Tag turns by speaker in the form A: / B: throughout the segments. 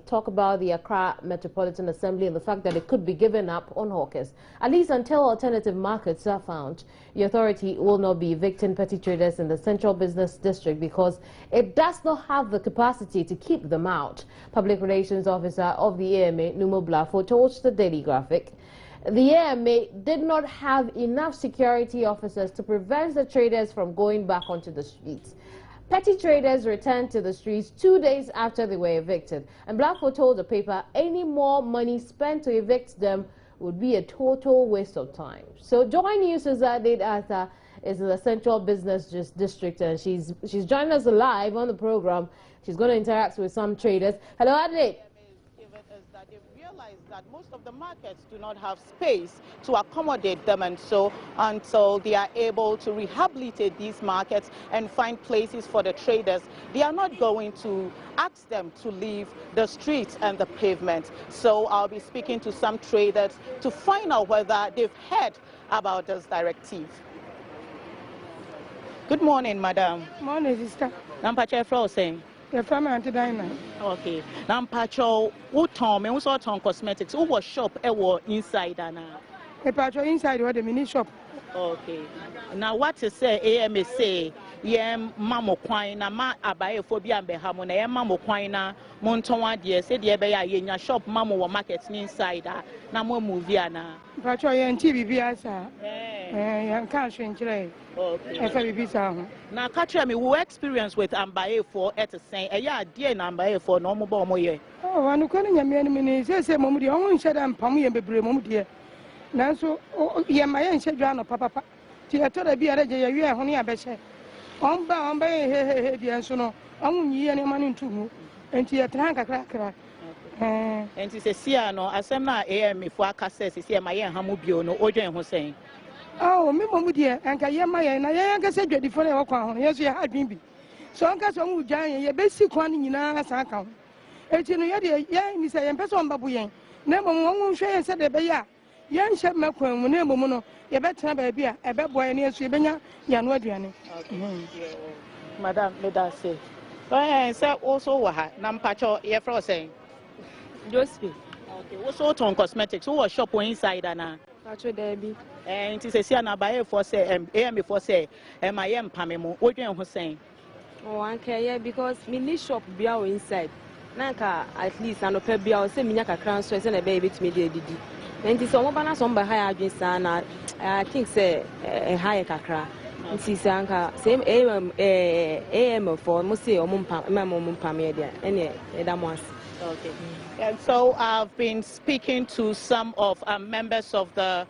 A: talk about the Accra Metropolitan Assembly and the fact that it could be given up on hawkers. At least until alternative markets are found, the authority will not be evicting petty traders in the Central Business District because it does not have the capacity to keep them out. Public Relations Officer of the AMA, Numo Blafo, told the Daily Graphic the AMA did not have enough security officers to prevent the traders from going back onto the streets. Petty traders returned to the streets 2 days after they were evicted, and Blafo told the paper any more money spent to evict them would be a total waste of time. So Joy News' Adelaide Arthur is in the Central Business District, and she's joining us live on the program. She's going to interact with some traders. Hello, Adelaide.
B: That most of the markets do not have space to accommodate them, and so until they are able to rehabilitate these markets and find places for the traders, they are not going to ask them to leave the streets and the pavement. So I'll be speaking to some traders to find out whether they've heard about this directive. Good morning, madam.
C: Morning, sister.
B: Nampache Frozen.
C: You're from Auntie Dinah.
B: Okay. Nampacho, who told me, who saw on cosmetics, who was shop, inside, Anna?
C: A patro inside or the mini shop.
B: Okay. Now, what to say, AMA say, yam mammo quina, ma abaephobia and behamona, mammo quina, Montoa, dear, said the abaya in your shop, mammo or markets inside, Namo Moviana.
C: Patro and TV, sir. Eh, can't change. Okay.
B: Now, catch me, who experience with Ambae for at the same, dear Ambae for no more.
C: Oh, I'm calling a man, says, Mommy, only said I'm Pommy and Bebre, Mom, dear. Now, so, yeah, my aunt said, Papa. Tia told a beer, you are honey, I bet. On by head, so no, only any money to and Tia Tranka cracker.
B: And it's a Siano, as I'm not AMA for Casses, is here my aunt Hamubio, no Ojan Hussein.
C: Oh, me, dear, and Kayama, and I can say the phone of yes, you had been. So Uncle Samu Giant, your basic one in our account. It's in the idea, Miss Person Babuyan. Never one share and said the Baya. Young Shep Macron, never mono, you better have a beer, a bad boy near Swibena, Yanwadiani.
B: Madam, let us say. I said also, Nampacho, you're frozen.
D: Josephine.
B: Okay, what's all on cosmetics? Who was shop inside, Anna?
D: Patro Debbie.
B: And it is a Siana by for say, AM for say, and I am Pamemo, what you Hussein.
D: Oh, I care because mini shop be our inside. Nanka at least an opera be our semiaka crown stress and a baby to me, did. And it's all balance on by higher against Anna. I think say a higher cacra. And see Sanka, same AM for Musi or Mum Pamedia, any that once.
B: Okay. And so I've been speaking to some of members of the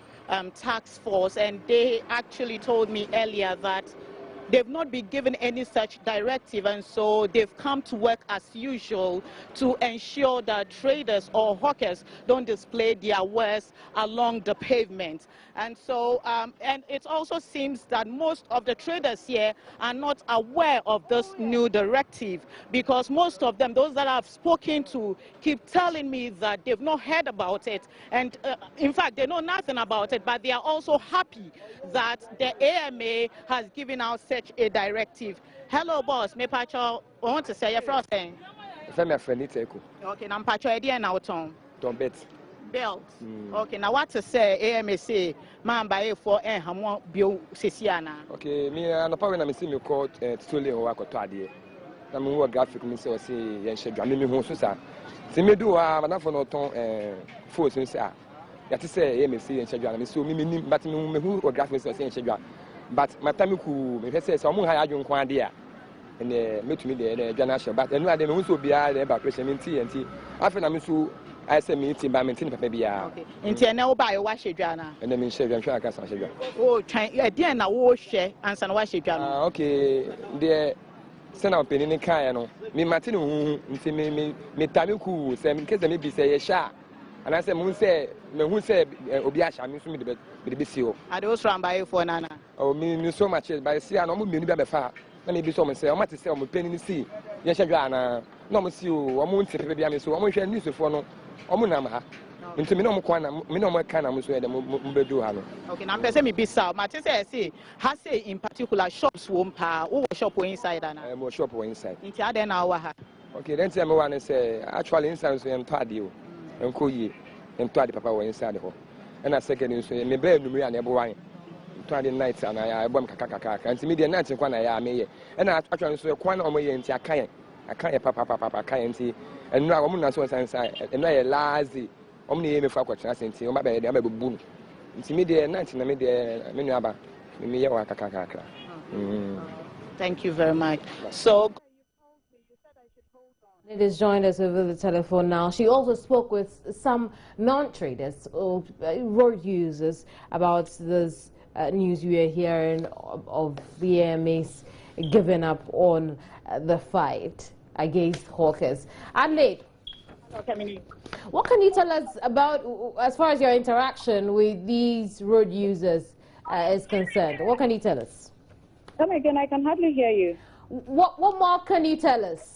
B: task force, and they actually told me earlier that they've not been given any such directive, and so they've come to work as usual to ensure that traders or hawkers don't display their wares along the pavement. And so, and it also seems that most of the traders here are not aware of this new directive, because most of them, those that I've spoken to, keep telling me that they've not heard about it. And in fact, they know nothing about it, but they are also happy that the AMA has given out such a directive. Hello, boss. Me pacho, I want to say your first thing.
E: My friend, it's Echo.
B: Okay, now pacho idea now, Tom.
E: Don't bet.
B: Belt. Okay, now what to say? AMA say, man, by for a hamon bio Sisiana.
E: Okay, me and the power I'm seeing you called Stoli or Wako Tadi. I'm more graphic, Miss Ossi, and she dream me home, Susa. See me do enough for no tone force in Sa. That is say, AMA and Shadran, so me, but me who or graphics or saying Shadran. But my time cool, me say, someone had you one idea. And meet me the generation, but anyway, they also be about pressure in TNT. After I'm so. I say meeting by maintaining baby.
B: Okay. Until now, by wash it, Jana.
E: And then share and try to
B: oh, dear, now wash and some wash it, Jana.
E: Okay, dear, send out penny in Kayano. Me Martin, me Tamuku, say, in case they maybe say a sha. And I said, Moon say, who said, Obiash, I'm using the BCO.
B: I don't run by for Nana.
E: Oh, me so much, but I see I don't mean to far. Let me be so much say, I might say, I'm a penny in the sea. Yes, Jana. No, monsieur, I'm going to be so I'm going to use the phone. Omunama. Into me no more kind of Muslim Mbedu.
B: Okay, now person me be so. Martin say, has say in particular shops won't pa or shop inside and
E: shop inside.
B: Into other now.
E: Okay, then tell me one say actually inside so ento you. Enko yi. Ento ade papa wo inside ho. And a second so me be numri an ebo wan. Ento ade night and I bom kaka. Anti me dey night kwa na ya me ye. And actually so kwan na omo ye nti akan papa kan nti enu a omo na so sansan enu ye lazy. Omo ne ye me fa kwatena senti o ma be dey am be bu. Nti me dey night na me dey me nu aba. Me ye wa kaka.
B: Thank you very much. So
A: It is joined us over the telephone now. She also spoke with some non-traders or road users about this news we are hearing of the AMAs giving up on the fight against hawkers. Adelaide, what can you tell us about, as far as your interaction with these road users is concerned? What can you tell us?
F: Come again, I can hardly hear you.
A: What more can you tell us?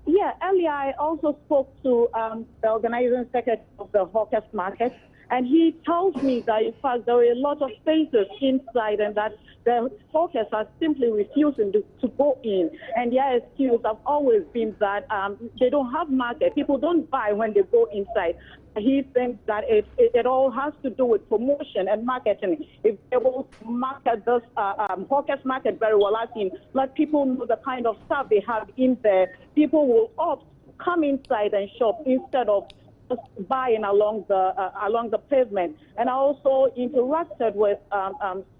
F: Yeah, earlier I also spoke to the organizing secretary of the Hawkers Market, and he told me that in fact there were a lot of spaces inside and that the hawkers are simply refusing to go in. And their excuse have always been that they don't have market. People don't buy when they go inside. He thinks that it all has to do with promotion and marketing. If they will market this hawkers market very well, I think let people know the kind of stuff they have in there, people will opt to come inside and shop instead of just buying along the pavement. And I also interacted with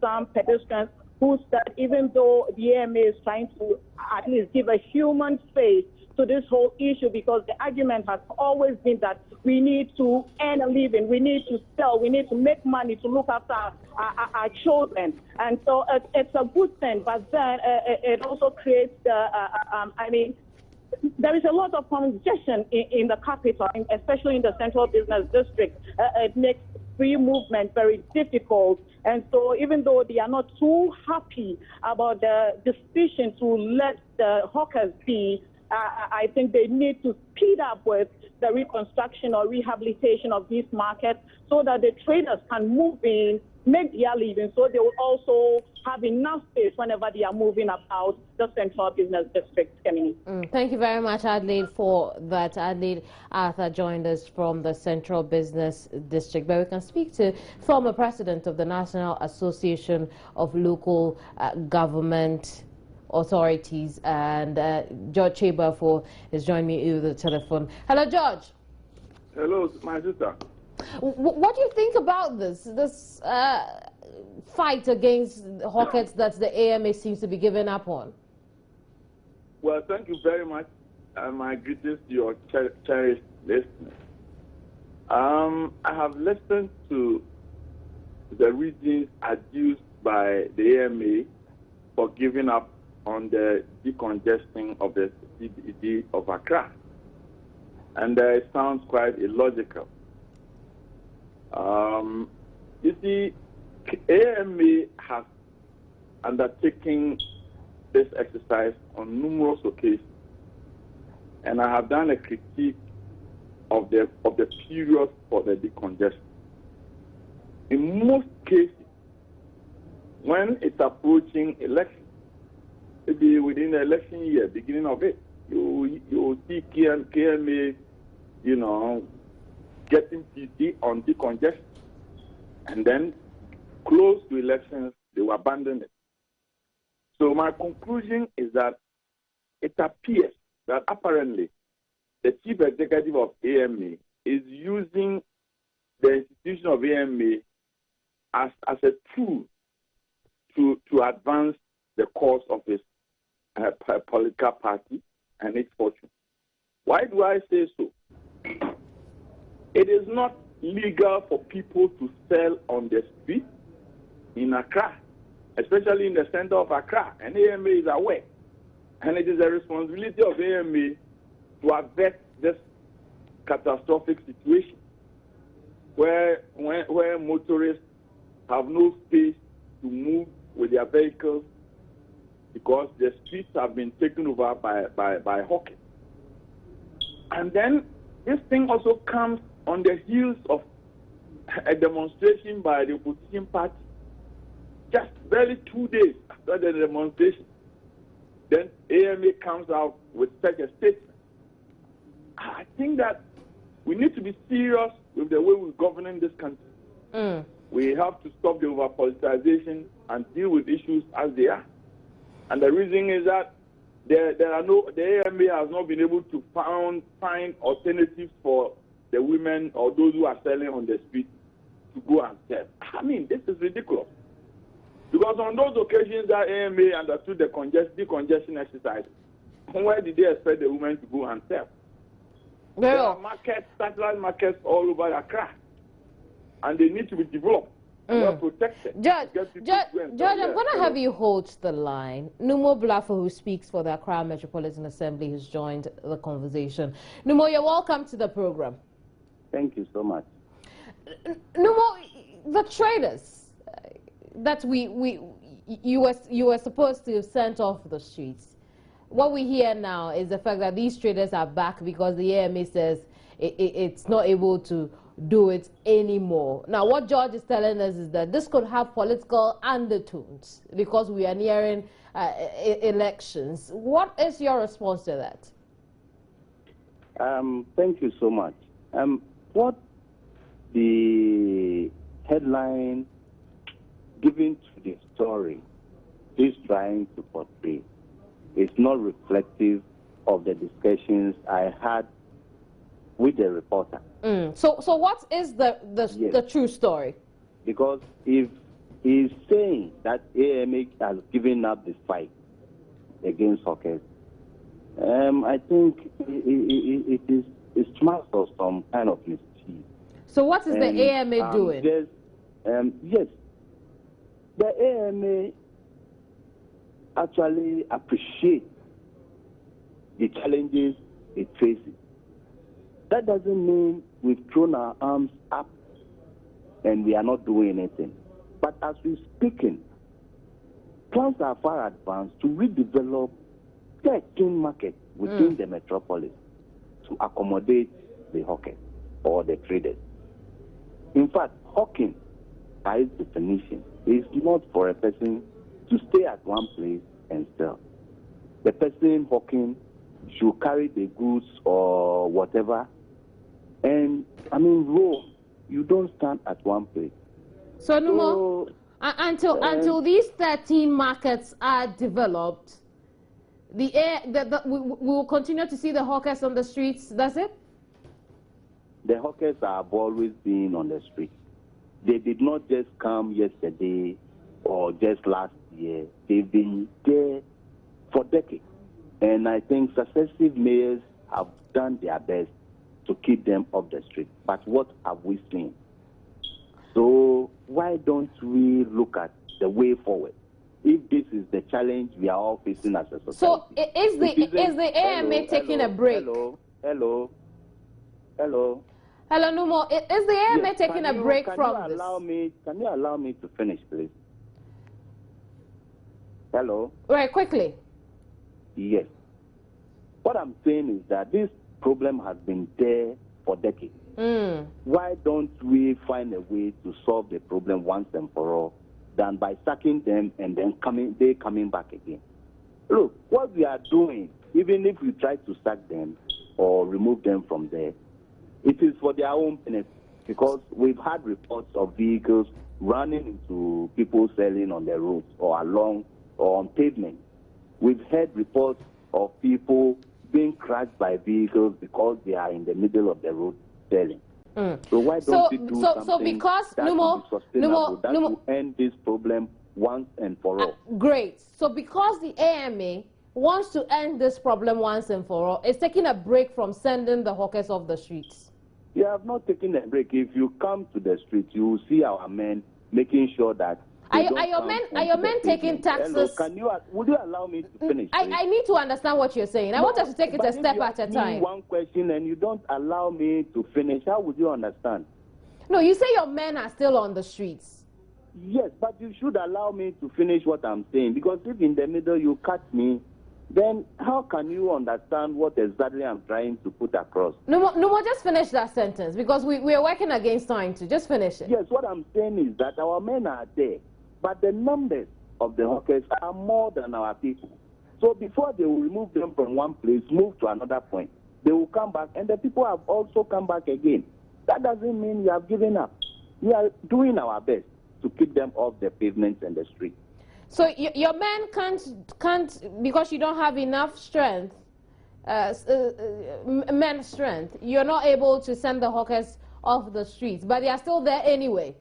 F: some pedestrians who said even though the AMA is trying to at least give a human face to this whole issue, because the argument has always been that we need to earn a living, we need to sell, we need to make money to look after our children. And so it's a good thing, but then it also creates there is a lot of congestion in the capital, especially in the central business district. It makes free movement very difficult. And so even though they are not too happy about the decision to let the hawkers be, I think they need to speed up with the reconstruction or rehabilitation of these markets so that the traders can move in, make their living, so they will also have enough space whenever they are moving about the central business district.
A: Thank you very much, Adelaide, for that. Adelaide Arthur joined us from the Central Business District, but we can speak to former president of the National Association of Local Government Authorities, and George Cheberfo has joined me over the telephone. Hello, George.
G: Hello, my sister.
A: What do you think about this fight against hawkers that the AMA seems to be giving up on?
G: Well, thank you very much, and my greetings to your cherished listeners. I have listened to the reasons adduced by the AMA for giving up on the decongesting of the CBD of Accra, and it sounds quite illogical. You see, AMA has undertaken this exercise on numerous occasions, and I have done a critique of the period for the decongestion. In most cases, when it's approaching election, maybe within the election year, beginning of it, you see KMA, getting PC on decongestion, and then close to elections, they will abandon it. So my conclusion is that it appears that apparently the chief executive of AMA is using the institution of AMA as a tool to advance the cause of his political party and its fortune. Why do I say so? It is not legal for people to sell on the street in Accra, especially in the center of Accra, and AMA is aware. And it is a responsibility of AMA to avert this catastrophic situation where motorists have no space to move with their vehicles because the streets have been taken over by hawkers. And then this thing also comes on the heels of a demonstration by the opposition party. Just barely 2 days after the demonstration, then AMA comes out with such a statement. I think that we need to be serious with the way we're governing this country. We have to stop the over-politicization and deal with issues as they are. And the reason is that the AMA has not been able to find alternatives for the women or those who are selling on the street to go and sell. I mean, this is ridiculous. Because on those occasions that AMA understood the decongestion exercise, where did they expect the women to go and sell? There are markets, satellite markets all over Accra, and they need to be developed and well protected.
A: Judge, I'm going to have you hold the line. Numo Blaffer, who speaks for the Accra Metropolitan Assembly, has joined the conversation. Numo, you're welcome to the program.
H: Thank you so much.
A: Numo, the traders that you were supposed to have sent off the streets. What we hear now is the fact that these traders are back because the AMA says it's not able to do it anymore. Now, what George is telling us is that this could have political undertones because we are nearing elections. What is your response to that?
H: Thank you so much. What the headline given to the story is trying to portray is not reflective of the discussions I had with the reporter.
A: So what is the true story?
H: Because if he's saying that AMA has given up the fight against hawkers, I think it smells of some kind of mischief.
A: So what is the AMA doing?
H: Yes, the AMA actually appreciate the challenges it faces. That doesn't mean we've thrown our arms up and we are not doing anything. But as we're speaking, plans are far advanced to redevelop 13 markets within the metropolis to accommodate the hawkers or the traders. In fact, hawking, by its definition, is not for a person to stay at one place and sell. The person hawking should carry the goods or whatever, and roam. You don't stand at one place.
A: So, Numo, until these 13 markets are developed, we will continue to see the hawkers on the streets. That's it?
H: The hawkers have always been on the street. They did not just come yesterday or just last year. They've been there for decades. And I think successive mayors have done their best to keep them off the street. But what have we seen? So why don't we look at the way forward? If this is the challenge we are all facing as a society.
A: So is the AMA taking a break?
H: Hello,
A: Numo. Is the AMA taking a break from this?
H: Can you allow me to finish, please? Hello?
A: Right, quickly.
H: Yes. What I'm saying is that this problem has been there for decades. Why don't we find a way to solve the problem once and for all than by sacking them and then coming back again? Look, what we are doing, even if we try to sack them or remove them from there, it is for their own benefit, because we've had reports of vehicles running into people selling on the roads or along or on pavement. We've heard reports of people being crashed by vehicles because they are in the middle of the road selling. So why don't we do something that will be sustainable, that will end this problem once and for all?
A: Great. So because the AMA wants to end this problem once and for all, it's taking a break from sending the hawkers off the streets.
H: You have not taken a break. If you come to the street, you will see our men making sure that
A: are your men taking taxes?
H: Hello, would you allow me to finish?
A: I need to understand what you're saying. I want us to take it a step at a time.
H: One question and you don't allow me to finish. How would you understand?
A: No, you say your men are still on the streets.
H: Yes, but you should allow me to finish what I'm saying, because if in the middle you cut me, then how can you understand what exactly I'm trying to put across?
A: No, just finish that sentence, because we are working against time to just finish it.
H: Yes, what I'm saying is that our men are there, but the numbers of the hawkers are more than our people. So before they will remove them from one place, move to another point, they will come back, and the people have also come back again. That doesn't mean we have given up. We are doing our best to keep them off the pavements and the street.
A: So your men can't because you don't have enough strength, men's strength. You're not able to send the hawkers off the streets, but they are still there anyway.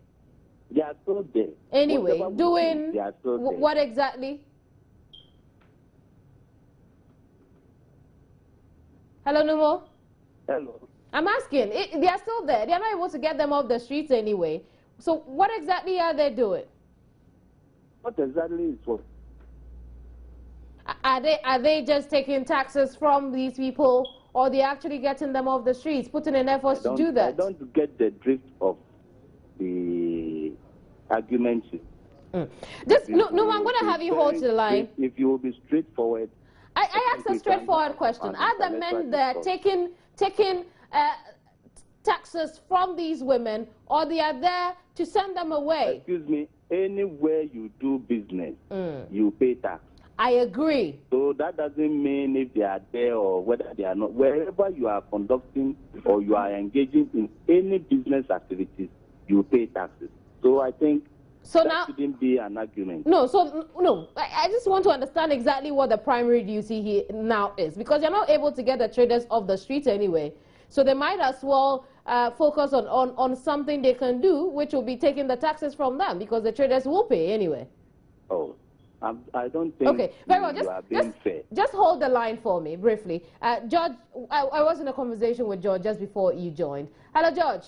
H: They are still there.
A: Anyway, doing
H: they are still there.
A: What exactly? Hello, Numo?
H: Hello.
A: I'm asking. They are still there. They are not able to get them off the streets anyway. So what exactly are they doing?
H: What exactly is what?
A: Are they just taking taxes from these people, or they actually getting them off the streets, putting in efforts to do that?
H: I don't get the drift of the argument.
A: Just no, I'm going to have you hold to the line.
H: If you will be straightforward.
A: I asked a straightforward question. Are the men there taking taxes from these women, or they are there to send them away?
H: Excuse me, anywhere you do business, you pay tax.
A: I agree.
H: So that doesn't mean if they are there or whether they are not. Wherever you are conducting or you are engaging in any business activities, you pay taxes. So I think that shouldn't be an argument.
A: No, I just want to understand exactly what the primary duty here now is, because you're not able to get the traders off the streets anyway. So they might as well focus on something they can do, which will be taking the taxes from them, because the traders will pay anyway.
H: Oh, I don't think
A: okay, very well.
H: you are being fair.
A: Just hold the line for me briefly. George, I was in a conversation with George just before you joined. Hello, George.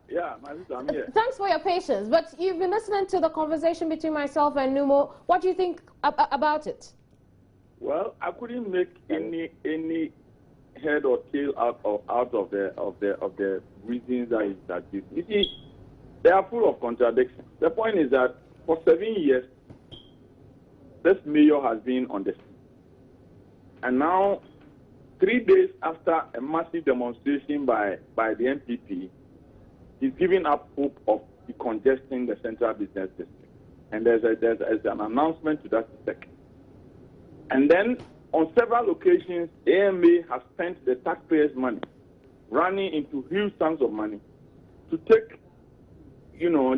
G: Yeah, my sister, I'm here.
A: Thanks for your patience, but you've been listening to the conversation between myself and Numo. What do you think about it?
G: Well, I couldn't make any head or tail out of the reasons that you see, they are full of contradictions. The point is that for 7 years, this mayor has been on the street. And now, 3 days after a massive demonstration by the MPP, he's giving up hope of decongesting the central business district. And there's an announcement to that effect. And then, on several occasions, AMA has spent the taxpayers' money, running into huge sums of money, to take,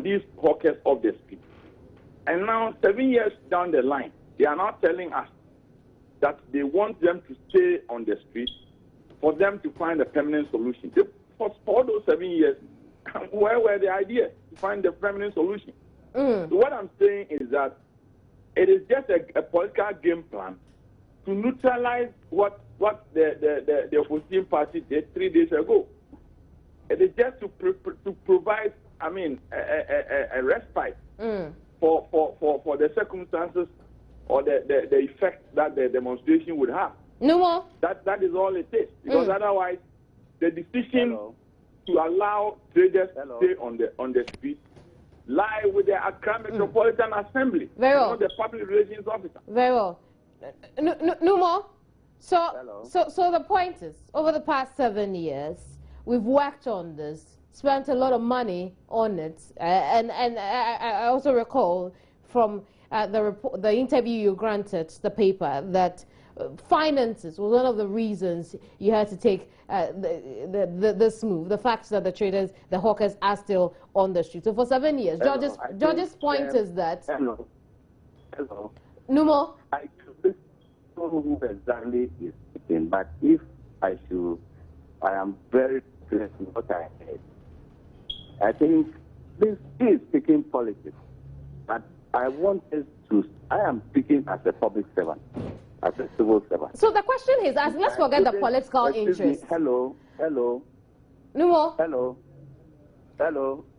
G: these hawkers off the street. And now, 7 years down the line, they are now telling us that they want them to stay on the street for them to find a permanent solution. For all those 7 years, where were the ideas to find the permanent solution? So what I'm saying is that it is just a political game plan to neutralize what the opposition party did 3 days ago. It is just to provide, a respite for the circumstances or the effect that the demonstration would have.
A: No more.
G: That is all it is. Because otherwise, the decision to allow traders to stay on the street lie with the Accra Metropolitan Assembly,
A: Very well.
G: not the public relations officer.
A: Very well. No more. So the point is, over the past 7 years, we've worked on this, spent a lot of money on it, and I also recall from the interview you granted the paper that finances was one of the reasons you had to take this move. The fact that the hawkers are still on the street. So for 7 years, George's point is that.
H: Hello.
A: Numo.
H: I don't know who exactly is speaking, but if I am very clear in what I said. I think this is speaking politics, but I am speaking as a public servant, as a civil servant.
A: So the question is, let's forget the political interest.
H: Hello.
A: Numo.
H: Hello.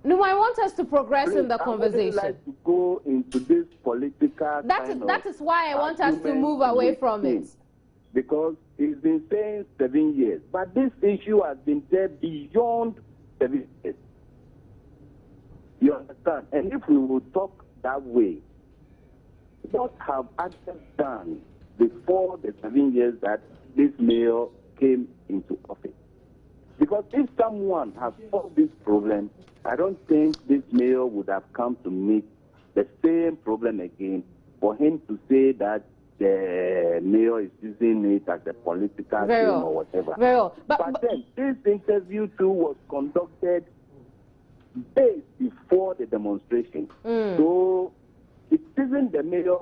A: Numo, I want us to progress
H: Please,
A: in the conversation.
H: I would like to go into this political.
A: That is why I want us to move away from it.
H: Because he's been saying 7 years, but this issue has been there beyond 7 years. You understand? And if we would talk that way, what have others done before the 7 years that this mayor came into office? Because if someone has solved this problem, I don't think this mayor would have come to meet the same problem again for him to say that the mayor is using it as a political thing or whatever. But then this interview too was conducted days before the demonstration. So it isn't the mayor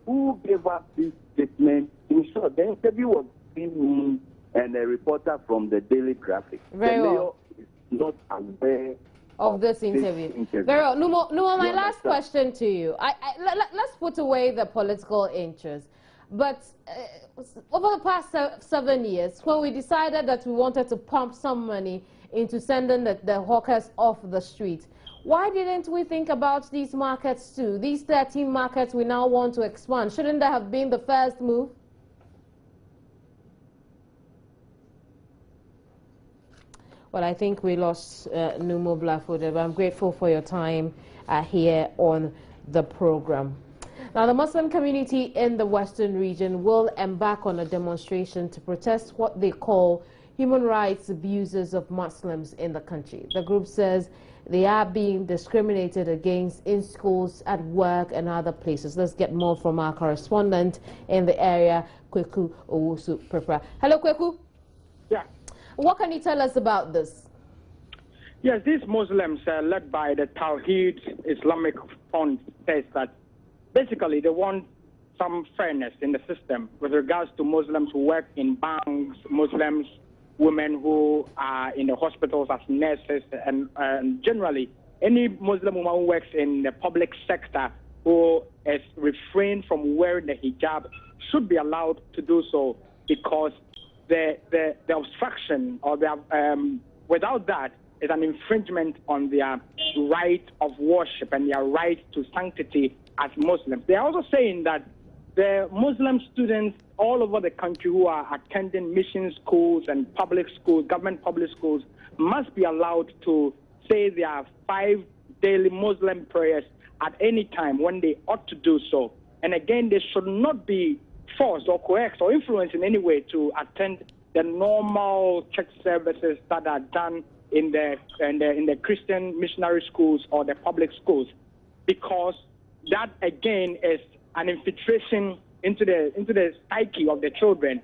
H: who gave us this statement. In short, the interview was between me and a reporter from the Daily Graphic. The mayor is not aware
A: of this interview. Very well. Numo, my last question to you. Let's put away the political interest. But over the past 7 years, when we decided that we wanted to pump some money into sending the hawkers off the street, why didn't we think about these markets too? These 13 markets we now want to expand. Shouldn't that have been the first move? Well, I think we lost Numo Blackfoot, but I'm grateful for your time here on the program. Now, the Muslim community in the Western region will embark on a demonstration to protest what they call human rights abuses of Muslims in the country. The group says they are being discriminated against in schools, at work, and other places. Let's get more from our correspondent in the area, Kweku Owusu-Prepra. Hello, Kweku.
I: Yeah.
A: What can you tell us about this?
I: Yes, these Muslims led by the Tawheed Islamic Fund says that basically they want some fairness in the system with regards to Muslims who work in banks, Muslims, women who are in the hospitals as nurses, and generally any Muslim woman who works in the public sector who is refrained from wearing the hijab should be allowed to do so, because the obstruction or without that is an infringement on their right of worship and their right to sanctity as Muslims. They are also saying that the Muslim students all over the country who are attending mission schools and public schools, government public schools, must be allowed to say their 5 daily Muslim prayers at any time when they ought to do so. And again, they should not be forced or coerced or influenced in any way to attend the normal church services that are done in the Christian missionary schools or the public schools, because that again is an infiltration into the psyche of the children,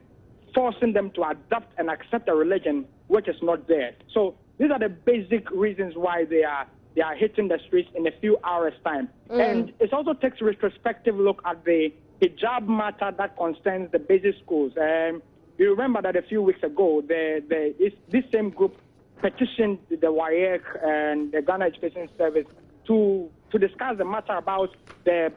I: forcing them to adopt and accept a religion which is not theirs. So these are the basic reasons why they are hitting the streets in a few hours' time. And it also takes a retrospective look at the hijab matter that concerns the basic schools. You remember that a few weeks ago, this same group petitioned the WAEC and the Ghana Education Service to discuss the matter about the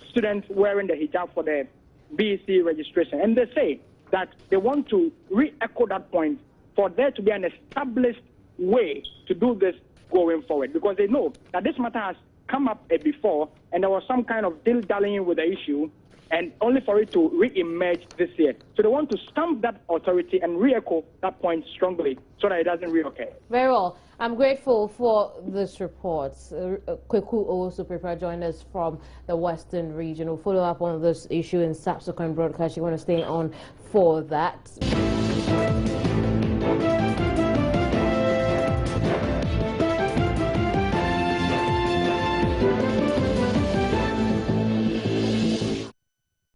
I: students wearing the hijab for the BEC registration. And they say that they want to re-echo that point for there to be an established way to do this going forward, because they know that this matter has come up before and there was some kind of dilly-dallying with the issue, and only for it to re-emerge this year. So they want to stamp that authority and re-echo that point strongly so that it doesn't re-occur.
A: Very well. I'm grateful for this report. Kweku Owusu-Prepra joined us from the Western region. We'll follow up on this issue in subsequent broadcasts. You want to stay on for that.